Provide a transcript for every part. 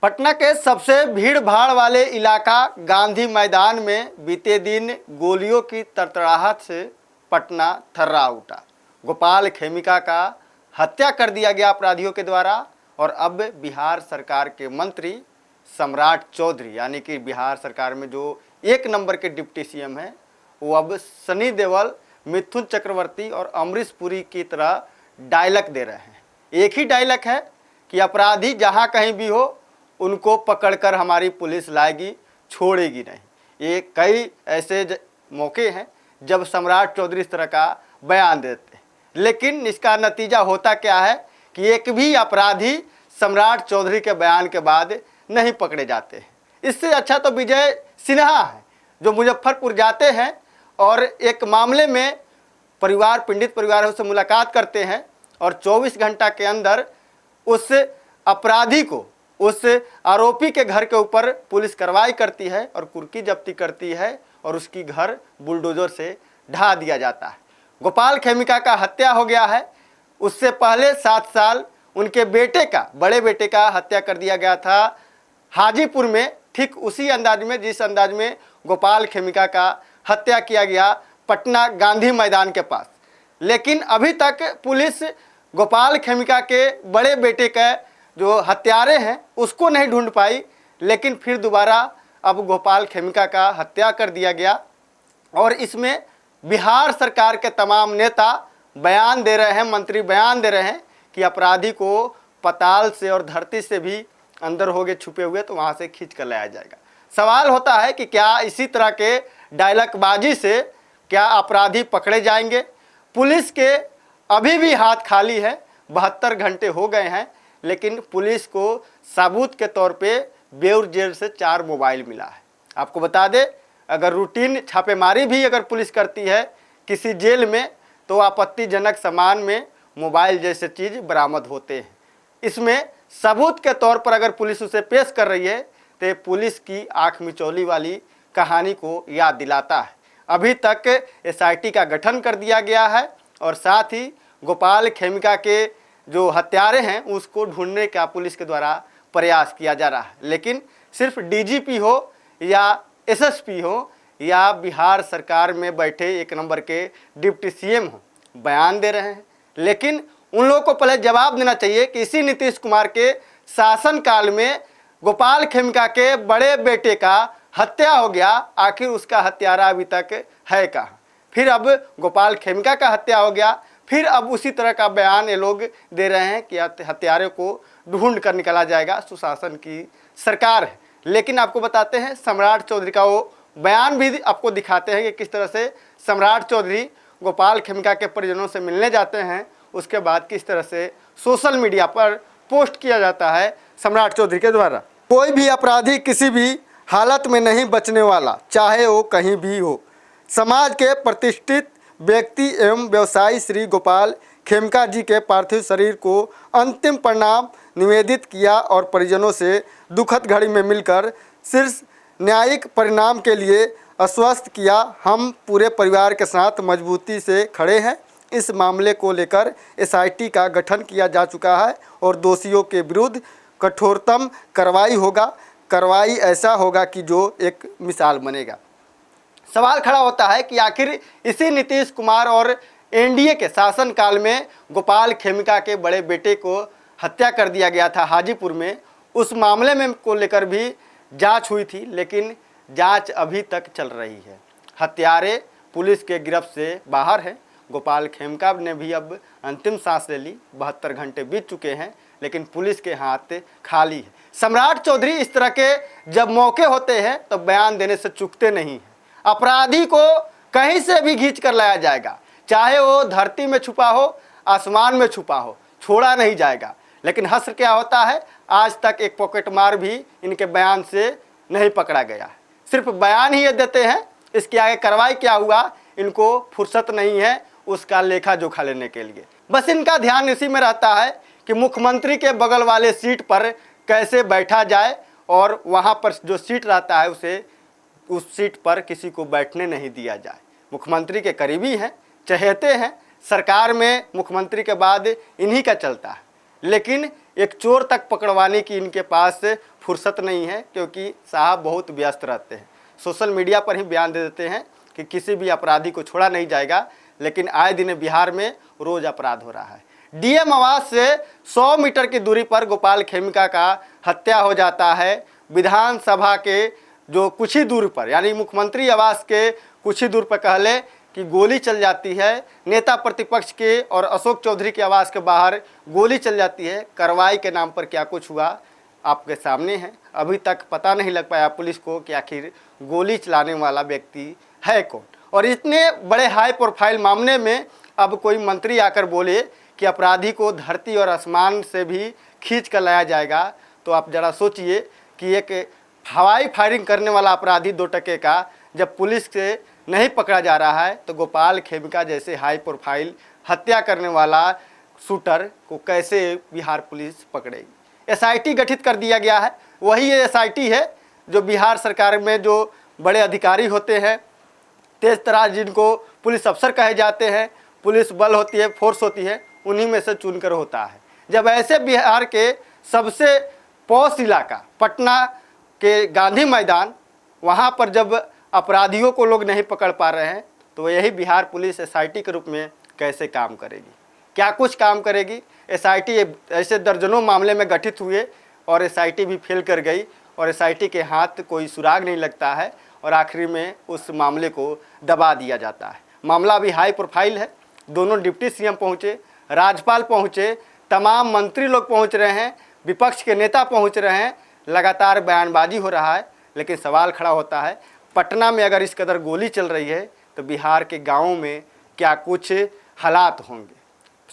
पटना के सबसे भीड़ भाड़ वाले इलाका गांधी मैदान में बीते दिन गोलियों की तड़तड़ाहट से पटना थर्रा उठा। गोपाल खेमिका का हत्या कर दिया गया अपराधियों के द्वारा और अब बिहार सरकार के मंत्री सम्राट चौधरी यानी कि बिहार सरकार में जो एक नंबर के डिप्टी सीएम हैं वो अब सनी देओल, मिथुन चक्रवर्ती और अमरीश पुरी की तरह डायलॉग दे रहे हैं। एक ही डायलॉग है कि अपराधी जहां कहीं भी हो उनको पकड़कर हमारी पुलिस लाएगी, छोड़ेगी नहीं। ये कई ऐसे मौके हैं जब सम्राट चौधरी इस तरह का बयान देते हैं, लेकिन इसका नतीजा होता क्या है कि एक भी अपराधी सम्राट चौधरी के बयान के बाद नहीं पकड़े जाते हैं। इससे अच्छा तो विजय सिन्हा है जो मुजफ्फरपुर जाते हैं और एक मामले में पीड़ित परिवारों से मुलाकात करते हैं और 24 घंटा के अंदर उस अपराधी को, उस आरोपी के घर के ऊपर पुलिस कार्रवाई करती है और कुर्की जब्ती करती है और उसकी घर बुलडोजर से ढा दिया जाता है। गोपाल खेमिका का हत्या हो गया है। उससे पहले 7 साल उनके बेटे का, बड़े बेटे का हत्या कर दिया गया था हाजीपुर में, ठीक उसी अंदाज में जिस अंदाज में गोपाल खेमिका का हत्या किया गया पटना गांधी मैदान के पास। लेकिन अभी तक पुलिस गोपाल खेमिका के बड़े बेटे का जो हत्यारे हैं उसको नहीं ढूंढ पाई, लेकिन फिर दोबारा अब गोपाल खेमिका का हत्या कर दिया गया और इसमें बिहार सरकार के तमाम नेता बयान दे रहे हैं, मंत्री बयान दे रहे हैं कि अपराधी को पाताल से और धरती से भी अंदर हो गए छुपे हुए तो वहाँ से खींच कर लाया जाएगा। सवाल होता है कि क्या इसी तरह के डायलॉगबाजी से क्या अपराधी पकड़े जाएंगे? पुलिस के अभी भी हाथ खाली है, 72 घंटे हो गए हैं, लेकिन पुलिस को सबूत के तौर पे बेउर जेल से 4 मोबाइल मिला है। आपको बता दें, अगर रूटीन छापेमारी भी अगर पुलिस करती है किसी जेल में तो आपत्तिजनक सामान में मोबाइल जैसे चीज़ बरामद होते हैं। इसमें सबूत के तौर पर अगर पुलिस उसे पेश कर रही है तो पुलिस की आँख मिचौली वाली कहानी को याद दिलाता है। अभी तक एसआईटी का गठन कर दिया गया है और साथ ही गोपाल खेमिका के जो हत्यारे हैं उसको ढूंढने का पुलिस के द्वारा प्रयास किया जा रहा है। लेकिन सिर्फ डीजीपी हो या एसएसपी हो या बिहार सरकार में बैठे एक नंबर के डिप्टी सीएम हो, बयान दे रहे हैं, लेकिन उन लोगों को पहले जवाब देना चाहिए कि इसी नीतीश कुमार के शासनकाल में गोपाल खेमिका के बड़े बेटे का हत्या हो गया, आखिर उसका हत्यारा अभी तक है कहाँ? फिर अब गोपाल खेमिका का हत्या हो गया, फिर अब उसी तरह का बयान ये लोग दे रहे हैं कि हत्यारे को ढूंढ कर निकाला जाएगा, सुशासन की सरकार है। लेकिन आपको बताते हैं सम्राट चौधरी का वो बयान भी आपको दिखाते हैं कि किस तरह से सम्राट चौधरी गोपाल खेमिका के परिजनों से मिलने जाते हैं, उसके बाद किस तरह से सोशल मीडिया पर पोस्ट किया जाता है सम्राट चौधरी के द्वारा। कोई भी अपराधी किसी भी हालत में नहीं बचने वाला, चाहे वो कहीं भी हो। समाज के प्रतिष्ठित व्यक्ति एवं व्यवसायी श्री गोपाल खेमका जी के पार्थिव शरीर को अंतिम प्रणाम निवेदित किया और परिजनों से दुखद घड़ी में मिलकर शीर्ष न्यायिक परिणाम के लिए आश्वस्त किया। हम पूरे परिवार के साथ मजबूती से खड़े हैं। इस मामले को लेकर एसआईटी का गठन किया जा चुका है और दोषियों के विरुद्ध कठोरतम कार्रवाई होगा। कार्रवाई ऐसा होगा कि जो एक मिसाल बनेगा। सवाल खड़ा होता है कि आखिर इसी नीतीश कुमार और एनडीए के शासनकाल में गोपाल खेमिका के बड़े बेटे को हत्या कर दिया गया था हाजीपुर में, उस मामले में को लेकर भी जांच हुई थी, लेकिन जांच अभी तक चल रही है। हत्यारे पुलिस के गिरफ्त से बाहर हैं। गोपाल खेमिका ने भी अब अंतिम सांस ले ली, 72 घंटे बीत चुके हैं, लेकिन पुलिस के हाथ खाली है। सम्राट चौधरी इस तरह के जब मौके होते हैं तो बयान देने से चूकते नहीं हैं। अपराधी को कहीं से भी खींच कर लाया जाएगा, चाहे वो धरती में छुपा हो, आसमान में छुपा हो, छोड़ा नहीं जाएगा। लेकिन हश्र क्या होता है, आज तक एक पॉकेट मार भी इनके बयान से नहीं पकड़ा गया है। सिर्फ बयान ही ये देते हैं, इसके आगे कार्रवाई क्या हुआ इनको फुर्सत नहीं है उसका लेखा जोखा लेने के लिए। बस इनका ध्यान इसी में रहता है कि मुख्यमंत्री के बगल वाले सीट पर कैसे बैठा जाए और वहाँ पर जो सीट रहता है उसे उस सीट पर किसी को बैठने नहीं दिया जाए। मुख्यमंत्री के करीबी हैं, चहेते हैं, सरकार में मुख्यमंत्री के बाद इन्हीं का चलता है, लेकिन एक चोर तक पकड़वाने की इनके पास फुर्सत नहीं है, क्योंकि साहब बहुत व्यस्त रहते हैं। सोशल मीडिया पर ही बयान दे देते हैं कि किसी भी अपराधी को छोड़ा नहीं जाएगा, लेकिन आए दिन बिहार में रोज अपराध हो रहा है। डीएम आवास से 100 मीटर की दूरी पर गोपाल खेमका का हत्या हो जाता है। विधानसभा के जो कुछ ही दूर पर, यानी मुख्यमंत्री आवास के कुछ ही दूर पर कह ले कि गोली चल जाती है। नेता प्रतिपक्ष के और अशोक चौधरी के आवास के बाहर गोली चल जाती है। कार्रवाई के नाम पर क्या कुछ हुआ आपके सामने है। अभी तक पता नहीं लग पाया पुलिस को कि आखिर गोली चलाने वाला व्यक्ति है कौन। और इतने बड़े हाई प्रोफाइल मामले में अब कोई मंत्री आकर बोले कि अपराधी को धरती और आसमान से भी खींच कर लाया जाएगा, तो आप ज़रा सोचिए कि एक हवाई फायरिंग करने वाला अपराधी 2 टके का जब पुलिस से नहीं पकड़ा जा रहा है, तो गोपाल खेमका जैसे हाई प्रोफाइल हत्या करने वाला शूटर को कैसे बिहार पुलिस पकड़ेगी। एसआईटी गठित कर दिया गया है। वही एसआईटी है जो बिहार सरकार में जो बड़े अधिकारी होते हैं, तेज तराज जिनको पुलिस अफसर कहे जाते हैं, पुलिस बल होती है, फोर्स होती है, उन्हीं में से चुनकर होता है। जब ऐसे बिहार के सबसे पॉश इलाका पटना के गांधी मैदान, वहाँ पर जब अपराधियों को लोग नहीं पकड़ पा रहे हैं, तो यही बिहार पुलिस एसआईटी के रूप में कैसे काम करेगी, क्या कुछ काम करेगी। एसआईटी ऐसे दर्जनों मामले में गठित हुए और एसआईटी भी फेल कर गई, और एसआईटी के हाथ कोई सुराग नहीं लगता है, और आखिरी में उस मामले को दबा दिया जाता है। मामला भी हाई प्रोफाइल है। दोनों डिप्टी सीएम पहुँचे, राज्यपाल पहुँचे, तमाम मंत्री लोग पहुँच रहे हैं, विपक्ष के नेता पहुँच रहे हैं, लगातार बयानबाजी हो रहा है। लेकिन सवाल खड़ा होता है, पटना में अगर इस कदर गोली चल रही है तो बिहार के गाँवों में क्या कुछ हालात होंगे।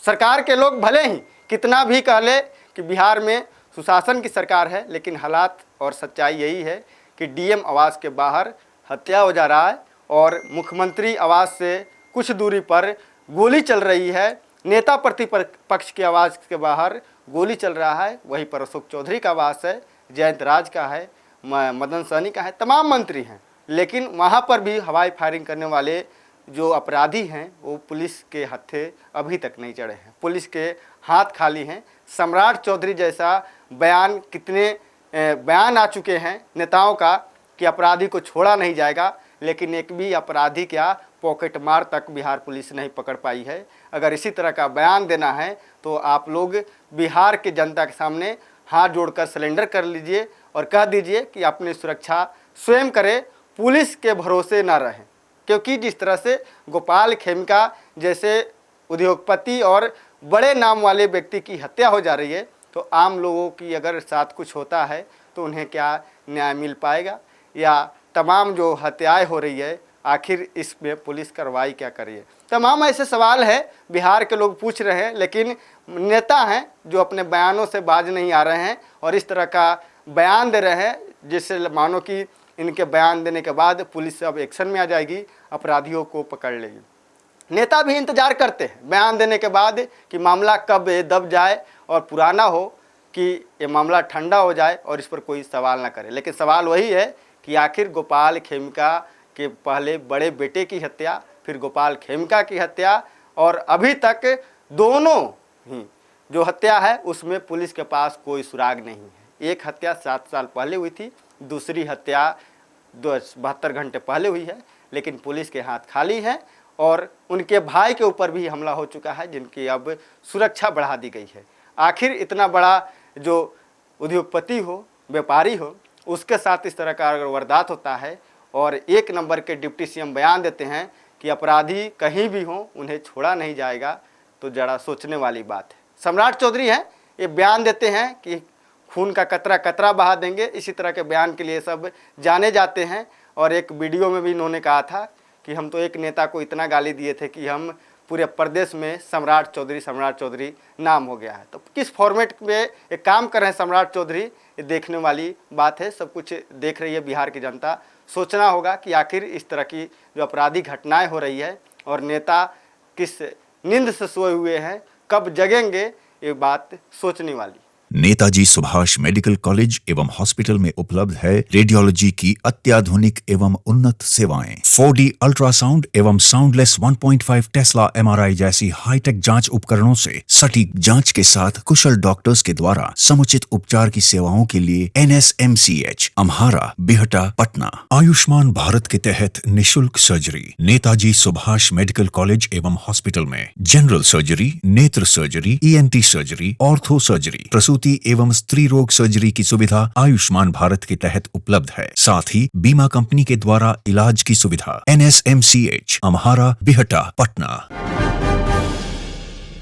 सरकार के लोग भले ही कितना भी कह ले कि बिहार में सुशासन की सरकार है, लेकिन हालात और सच्चाई यही है कि डीएम आवास के बाहर हत्या हो जा रहा है और मुख्यमंत्री आवास से कुछ दूरी पर गोली चल रही है। नेता प्रतिपक्ष के आवास के बाहर गोली चल रहा है। वहीं पर अशोक चौधरी का आवास है, जयंत राज का है, मदन सहनी का है, तमाम मंत्री हैं, लेकिन वहाँ पर भी हवाई फायरिंग करने वाले जो अपराधी हैं वो पुलिस के हत्थे अभी तक नहीं चढ़े हैं। पुलिस के हाथ खाली हैं। सम्राट चौधरी जैसा कितने बयान आ चुके हैं नेताओं का कि अपराधी को छोड़ा नहीं जाएगा, लेकिन एक भी अपराधी क्या पॉकेट मार तक बिहार पुलिस नहीं पकड़ पाई है। अगर इसी तरह का बयान देना है तो आप लोग बिहार की जनता के सामने हाथ जोड़कर सरेंडर कर लीजिए और कह दीजिए कि अपनी सुरक्षा स्वयं करें, पुलिस के भरोसे ना रहें। क्योंकि जिस तरह से गोपाल खेमका जैसे उद्योगपति और बड़े नाम वाले व्यक्ति की हत्या हो जा रही है, तो आम लोगों की अगर साथ कुछ होता है तो उन्हें क्या न्याय मिल पाएगा। या तमाम जो हत्याएं हो रही है, आखिर इसमें पुलिस कार्रवाई क्या करिए। तमाम ऐसे सवाल है बिहार के लोग पूछ रहे हैं, लेकिन नेता हैं जो अपने बयानों से बाज नहीं आ रहे हैं और इस तरह का बयान दे रहे हैं जिससे मानो कि इनके बयान देने के बाद पुलिस अब एक्शन में आ जाएगी, अपराधियों को पकड़ लेगी। नेता भी इंतजार करते हैं बयान देने के बाद कि मामला कब दब जाए और पुराना हो, कि ये मामला ठंडा हो जाए और इस पर कोई सवाल ना करे। लेकिन सवाल वही है कि आखिर गोपाल खेमका के पहले बड़े बेटे की हत्या, फिर गोपाल खेमका की हत्या, और अभी तक दोनों ही जो हत्या है उसमें पुलिस के पास कोई सुराग नहीं है। एक हत्या 7 साल पहले हुई थी, दूसरी हत्या 72 घंटे पहले हुई है, लेकिन पुलिस के हाथ खाली हैं और उनके भाई के ऊपर भी हमला हो चुका है, जिनकी अब सुरक्षा बढ़ा दी गई है। आखिर इतना बड़ा जो उद्योगपति हो, व्यापारी हो, उसके साथ इस तरह का अगर वारदात होता है और 1 नंबर के डिप्टी सीएम बयान देते हैं कि अपराधी कहीं भी हों उन्हें छोड़ा नहीं जाएगा, तो जरा सोचने वाली बात है। सम्राट चौधरी हैं, ये बयान देते हैं कि खून का कतरा कतरा बहा देंगे। इसी तरह के बयान के लिए सब जाने जाते हैं। और एक वीडियो में भी इन्होंने कहा था कि हम तो एक नेता को इतना गाली दिए थे कि हम पूरे प्रदेश में सम्राट चौधरी नाम हो गया है। तो किस फॉर्मेट में एक काम कर रहे हैं सम्राट चौधरी, ये देखने वाली बात है। सब कुछ देख रही है बिहार की जनता। सोचना होगा कि आखिर इस तरह की जो अपराधी घटनाएं हो रही है और नेता किस नींद से सोए हुए हैं, कब जगेंगे, ये बात सोचने वाली। नेताजी सुभाष मेडिकल कॉलेज एवं हॉस्पिटल में उपलब्ध है रेडियोलॉजी की अत्याधुनिक एवं उन्नत सेवाएं। 4D अल्ट्रासाउंड एवं साउंडलेस 1.5 टेस्ला एमआरआई जैसी हाईटेक जांच उपकरणों से सटीक जांच के साथ कुशल डॉक्टर्स के द्वारा समुचित उपचार की सेवाओं के लिए NSMCH, अम्हारा, बिहटा, पटना। आयुष्मान भारत के तहत निशुल्क surgery Netaji Subhash medical college एवं हॉस्पिटल में जनरल सर्जरी, नेत्र surgery, ENT surgery, ortho surgery, प्रसूति एवं स्त्री रोग सर्जरी की सुविधा आयुष्मान भारत के तहत उपलब्ध है। साथ ही बीमा कंपनी के द्वारा इलाज की सुविधा। NSMCH, अम्हारा, बिहटा, पटना।